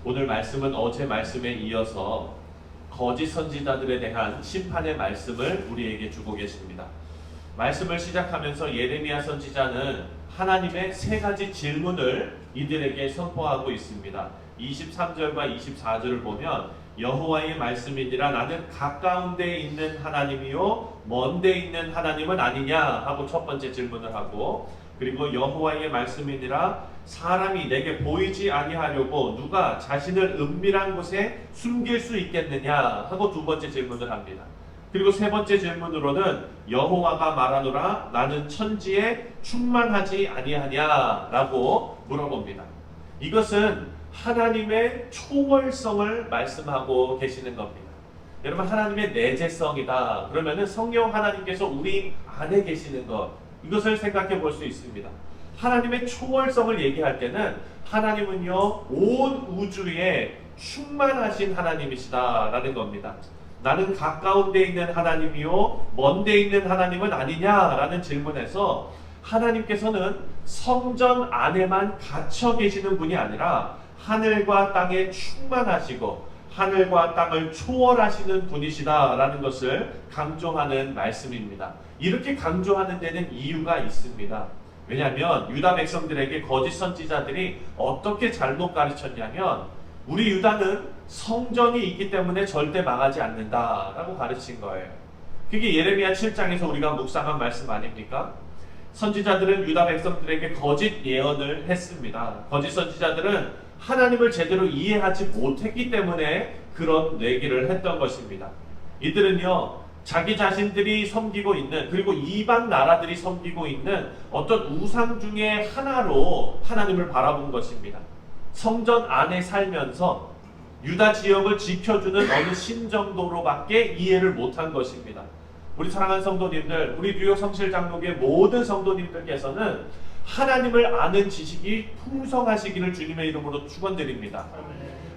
오늘 말씀은 어제 말씀에 이어서 거짓 선지자들에 대한 심판의 말씀을 우리에게 주고 계십니다. 말씀을 시작하면서 예레미야 선지자는 하나님의 세 가지 질문을 이들에게 선포하고 있습니다. 23절과 24절을 보면 여호와의 말씀이니라 나는 가까운 데 있는 하나님이요 먼 데 있는 하나님은 아니냐 하고 첫 번째 질문을 하고, 그리고 여호와의 말씀이니라 사람이 내게 보이지 아니하려고 누가 자신을 은밀한 곳에 숨길 수 있겠느냐 하고 두 번째 질문을 합니다. 그리고 세 번째 질문으로는 여호와가 말하노라 나는 천지에 충만하지 아니하냐라고 물어봅니다. 이것은 하나님의 초월성을 말씀하고 계시는 겁니다. 여러분, 하나님의 내재성이다 그러면은 성령 하나님께서 우리 안에 계시는 것, 이것을 생각해 볼 수 있습니다. 하나님의 초월성을 얘기할 때는 하나님은요 온 우주에 충만하신 하나님이시다라는 겁니다. 나는 가까운 데 있는 하나님이요 먼 데 있는 하나님은 아니냐라는 질문에서 하나님께서는 성전 안에만 갇혀 계시는 분이 아니라 하늘과 땅에 충만하시고 하늘과 땅을 초월하시는 분이시다라는 것을 강조하는 말씀입니다. 이렇게 강조하는 데는 이유가 있습니다. 왜냐하면 유다 백성들에게 거짓 선지자들이 어떻게 잘못 가르쳤냐면 우리 유다는 성전이 있기 때문에 절대 망하지 않는다라고 가르친 거예요. 그게 예레미야 7장에서 우리가 묵상한 말씀 아닙니까? 선지자들은 유다 백성들에게 거짓 예언을 했습니다. 거짓 선지자들은 하나님을 제대로 이해하지 못했기 때문에 그런 얘기를 했던 것입니다. 이들은요 자기 자신들이 섬기고 있는, 그리고 이방 나라들이 섬기고 있는 어떤 우상 중에 하나로 하나님을 바라본 것입니다. 성전 안에 살면서 유다 지역을 지켜주는 어느 신 정도로밖에 이해를 못한 것입니다. 우리 사랑하는 성도님들, 우리 뉴욕 성실장로교의 모든 성도님들께서는 하나님을 아는 지식이 풍성하시기를 주님의 이름으로 축원드립니다.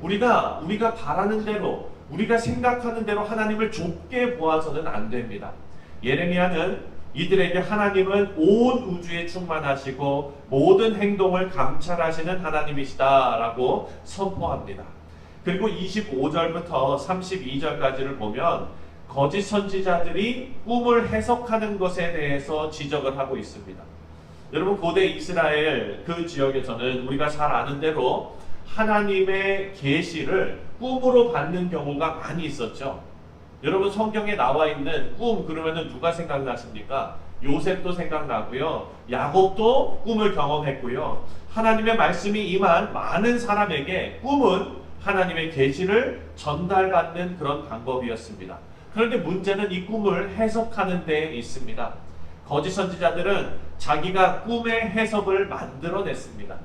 우리가 바라는 대로, 우리가 생각하는 대로 하나님을 좁게 보아서는 안 됩니다. 예레미야는 이들에게 하나님은 온 우주에 충만하시고 모든 행동을 감찰하시는 하나님이시다라고 선포합니다. 그리고 25절부터 32절까지를 보면 거짓 선지자들이 꿈을 해석하는 것에 대해서 지적을 하고 있습니다. 여러분, 고대 이스라엘 그 지역에서는 우리가 잘 아는 대로 하나님의 계시를 꿈으로 받는 경우가 많이 있었죠. 여러분, 성경에 나와 있는 꿈 그러면은 누가 생각나십니까? 요셉도 생각나고요. 야곱도 꿈을 경험했고요. 하나님의 말씀이 임한 많은 사람에게 꿈은 하나님의 계시를 전달받는 그런 방법이었습니다. 그런데 문제는 이 꿈을 해석하는 데 있습니다. 거짓 선지자들은 자기가 꿈의 해석을 만들어냈습니다.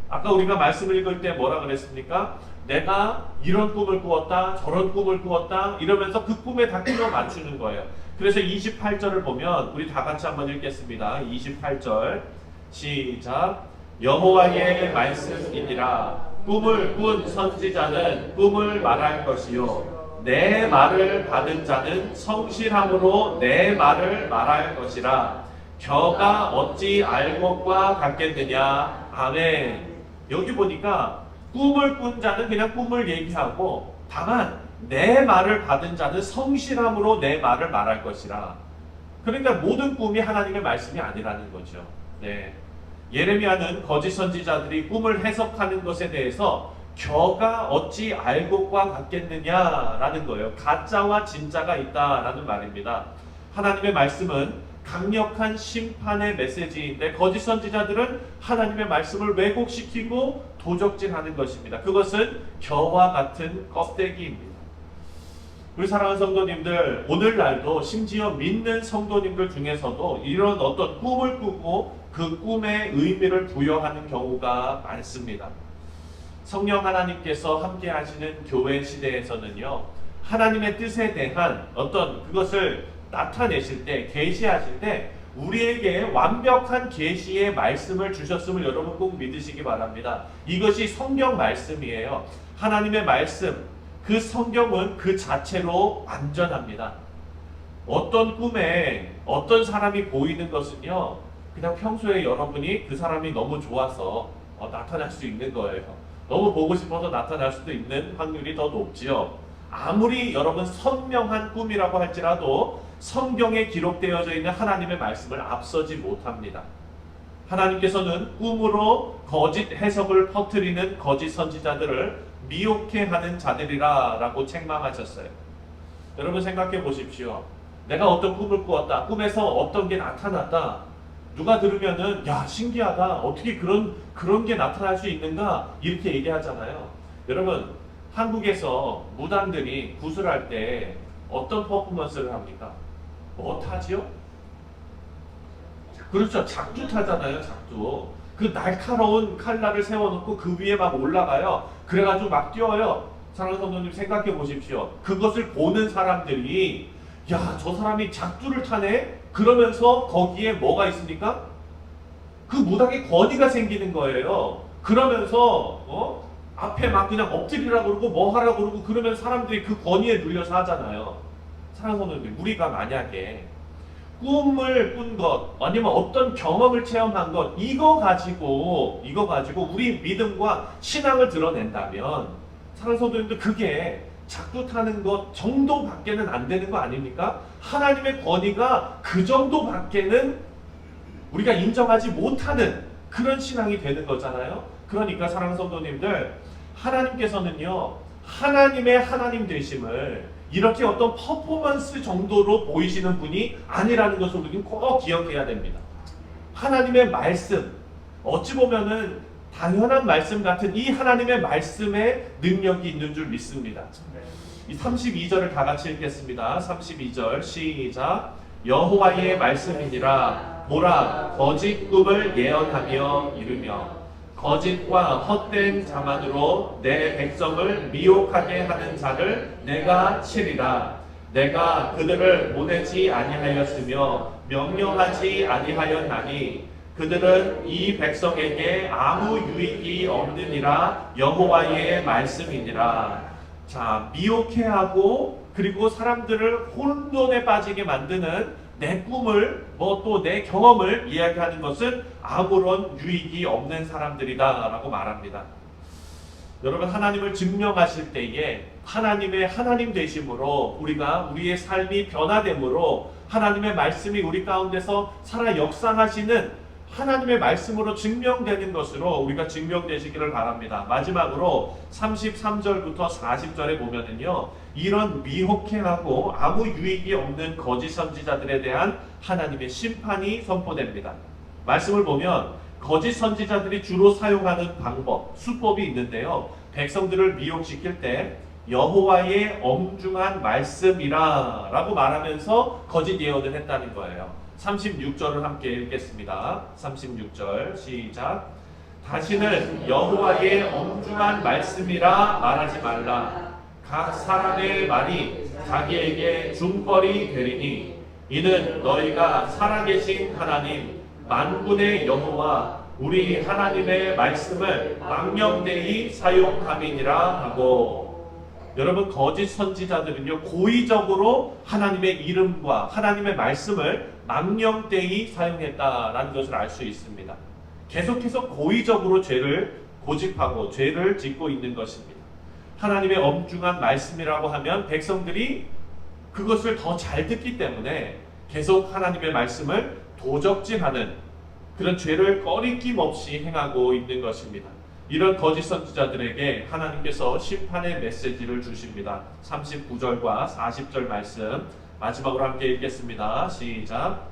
아까 우리가 말씀을 읽을 때 뭐라 그랬습니까? 내가 이런 꿈을 꾸었다, 저런 꿈을 꾸었다 이러면서 그 꿈에 다 끼워 맞추는 거예요. 그래서 28절을 보면 우리 다 같이 한번 읽겠습니다. 28절 시작. 여호와의 말씀이니라 꿈을 꾼 선지자는 꿈을 말할 것이요 내 말을 받은 자는 성실함으로 내 말을 말할 것이라 겨가 어찌 알곡과 같겠느냐. 아멘. 여기 보니까 꿈을 꾼 자는 그냥 꿈을 얘기하고, 다만 내 말을 받은 자는 성실함으로 내 말을 말할 것이라. 그러니까 모든 꿈이 하나님의 말씀이 아니라는 거죠. 네. 예레미야는 거짓 선지자들이 꿈을 해석하는 것에 대해서 겨가 어찌 알곡과 같겠느냐라는 거예요. 가짜와 진짜가 있다라는 말입니다. 하나님의 말씀은 강력한 심판의 메시지인데 거짓 선지자들은 하나님의 말씀을 왜곡시키고 도적질하는 것입니다. 그것은 겨와 같은 껍데기입니다. 우리 사랑하는 성도님들, 오늘날도 심지어 믿는 성도님들 중에서도 이런 어떤 꿈을 꾸고 그 꿈의 의미를 부여하는 경우가 많습니다. 성령 하나님께서 함께 하시는 교회 시대에서는요, 하나님의 뜻에 대한 어떤 그것을 나타내실 때, 계시하실 때 우리에게 완벽한 계시의 말씀을 주셨음을 여러분 꼭 믿으시기 바랍니다. 이것이 성경 말씀이에요. 하나님의 말씀, 그 성경은 그 자체로 완전합니다. 어떤 꿈에 어떤 사람이 보이는 것은요, 그냥 평소에 여러분이 그 사람이 너무 좋아서 나타날 수 있는 거예요. 너무 보고 싶어서 나타날 수도 있는 확률이 더 높지요. 아무리 여러분 선명한 꿈이라고 할지라도 성경에 기록되어져 있는 하나님의 말씀을 앞서지 못합니다. 하나님께서는 꿈으로 거짓 해석을 퍼뜨리는 거짓 선지자들을 미혹해하는 자들이라 라고 책망하셨어요. 여러분 생각해 보십시오. 내가 어떤 꿈을 꾸었다. 꿈에서 어떤 게 나타났다. 누가 들으면은 야 신기하다. 어떻게 그런 게 나타날 수 있는가 이렇게 얘기하잖아요. 여러분 한국에서 무당들이 구슬할 때 어떤 퍼포먼스를 합니까? 뭐 타지요? 그렇죠. 작두 타잖아요. 작두. 그 날카로운 칼날을 세워놓고 그 위에 막 올라가요. 그래가지고 막 뛰어요. 사랑하는 성도님 생각해 보십시오. 그것을 보는 사람들이 야, 저 사람이 작두를 타네? 그러면서 거기에 뭐가 있습니까? 그 무당의 권위가 생기는 거예요. 그러면서 앞에 막 그냥 엎드리라고 그러고 뭐 하라고 그러고 그러면 사람들이 그 권위에 눌려서 하잖아요. 사랑하는 성도님, 우리가 만약에 꿈을 꾼 것, 아니면 어떤 경험을 체험한 것, 이거 가지고 우리 믿음과 신앙을 드러낸다면, 사랑하는 성도님들 그게 작두 타는 것 정도밖에는 안 되는 거 아닙니까? 하나님의 권위가 그 정도밖에는 우리가 인정하지 못하는 그런 신앙이 되는 거잖아요. 그러니까 사랑하는 성도님들, 하나님께서는요, 하나님의 하나님 되심을 이렇게 어떤 퍼포먼스 정도로 보이시는 분이 아니라는 것을 우리는 꼭 기억해야 됩니다. 하나님의 말씀, 어찌 보면은 당연한 말씀 같은 이 하나님의 말씀에 능력이 있는 줄 믿습니다. 이 32절을 다 같이 읽겠습니다. 32절 시작. 여호와의 말씀이니라 보라 거짓 꿈을 예언하며 이르며 거짓과 헛된 자만으로 내 백성을 미혹하게 하는 자를 내가 치리라. 내가 그들을 보내지 아니하였으며 명령하지 아니하였나니 그들은 이 백성에게 아무 유익이 없느니라. 여호와의 말씀이니라. 자, 미혹해 하고 그리고 사람들을 혼돈에 빠지게 만드는 내 꿈을 또 내 경험을 이야기하는 것은 아무런 유익이 없는 사람들이다 라고 말합니다. 여러분 하나님을 증명하실 때에 하나님의 하나님 되심으로 우리의 삶이 변화됨으로 하나님의 말씀이 우리 가운데서 살아 역사하시는 하나님의 말씀으로 증명되는 것으로 우리가 증명되시기를 바랍니다. 마지막으로 33절부터 40절에 보면은요, 이런 미혹해하고 아무 유익이 없는 거짓 선지자들에 대한 하나님의 심판이 선포됩니다. 말씀을 보면 거짓 선지자들이 주로 사용하는 방법, 수법이 있는데요, 백성들을 미혹시킬 때 여호와의 엄중한 말씀이라 라고 말하면서 거짓 예언을 했다는 거예요. 36절을 함께 읽겠습니다. 36절 시작. 다시는 여호와의 엄중한 말씀이라 말하지 말라. 각 사람의 말이 자기에게 중벌이 되리니 이는 너희가 살아계신 하나님 만군의 여호와 우리 하나님의 말씀을 망령되이 사용함이니라 하고. 여러분 거짓 선지자들은요 고의적으로 하나님의 이름과 하나님의 말씀을 망령되이 사용했다라는 것을 알 수 있습니다. 계속해서 고의적으로 죄를 고집하고 죄를 짓고 있는 것입니다. 하나님의 엄중한 말씀이라고 하면 백성들이 그것을 더 잘 듣기 때문에 계속 하나님의 말씀을 도적질하는 그런 죄를 꺼리낌 없이 행하고 있는 것입니다. 이런 거짓 선지자들에게 하나님께서 심판의 메시지를 주십니다. 39절과 40절 말씀 마지막으로 함께 읽겠습니다. 시작.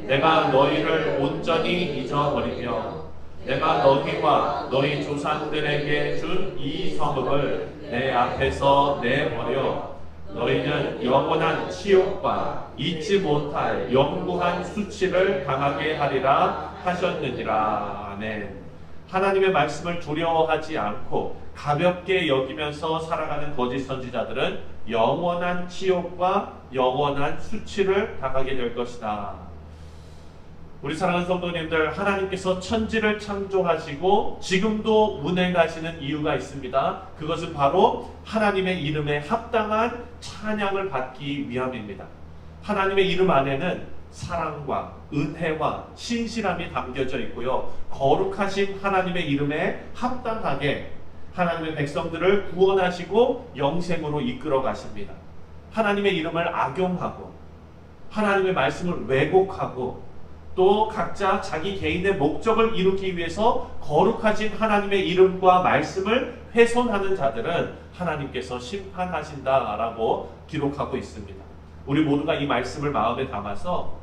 내가 너희를 온전히 잊어버리며 내가 너희와 너희 조상들에게 준 이 성읍을 내 앞에서 내버려 너희는 영원한 치욕과 잊지 못할 영구한 수치를 당하게 하리라 하셨느니라. 아멘. 하나님의 말씀을 두려워하지 않고 가볍게 여기면서 살아가는 거짓 선지자들은 영원한 치욕과 영원한 수치를 당하게 될 것이다. 우리 사랑하는 성도님들, 하나님께서 천지를 창조하시고 지금도 운행하시는 이유가 있습니다. 그것은 바로 하나님의 이름에 합당한 찬양을 받기 위함입니다. 하나님의 이름 안에는 사랑과 은혜와 신실함이 담겨져 있고요, 거룩하신 하나님의 이름에 합당하게 하나님의 백성들을 구원하시고 영생으로 이끌어 가십니다. 하나님의 이름을 악용하고 하나님의 말씀을 왜곡하고 또 각자 자기 개인의 목적을 이루기 위해서 거룩하신 하나님의 이름과 말씀을 훼손하는 자들은 하나님께서 심판하신다라고 기록하고 있습니다. 우리 모두가 이 말씀을 마음에 담아서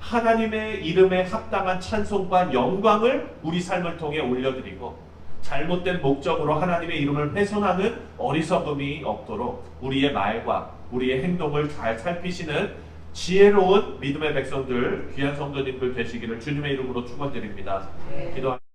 하나님의 이름에 합당한 찬송과 영광을 우리 삶을 통해 올려드리고 잘못된 목적으로 하나님의 이름을 훼손하는 어리석음이 없도록 우리의 말과 우리의 행동을 잘 살피시는 지혜로운 믿음의 백성들, 귀한 성도님들 되시기를 주님의 이름으로 축원드립니다. 기도합니다.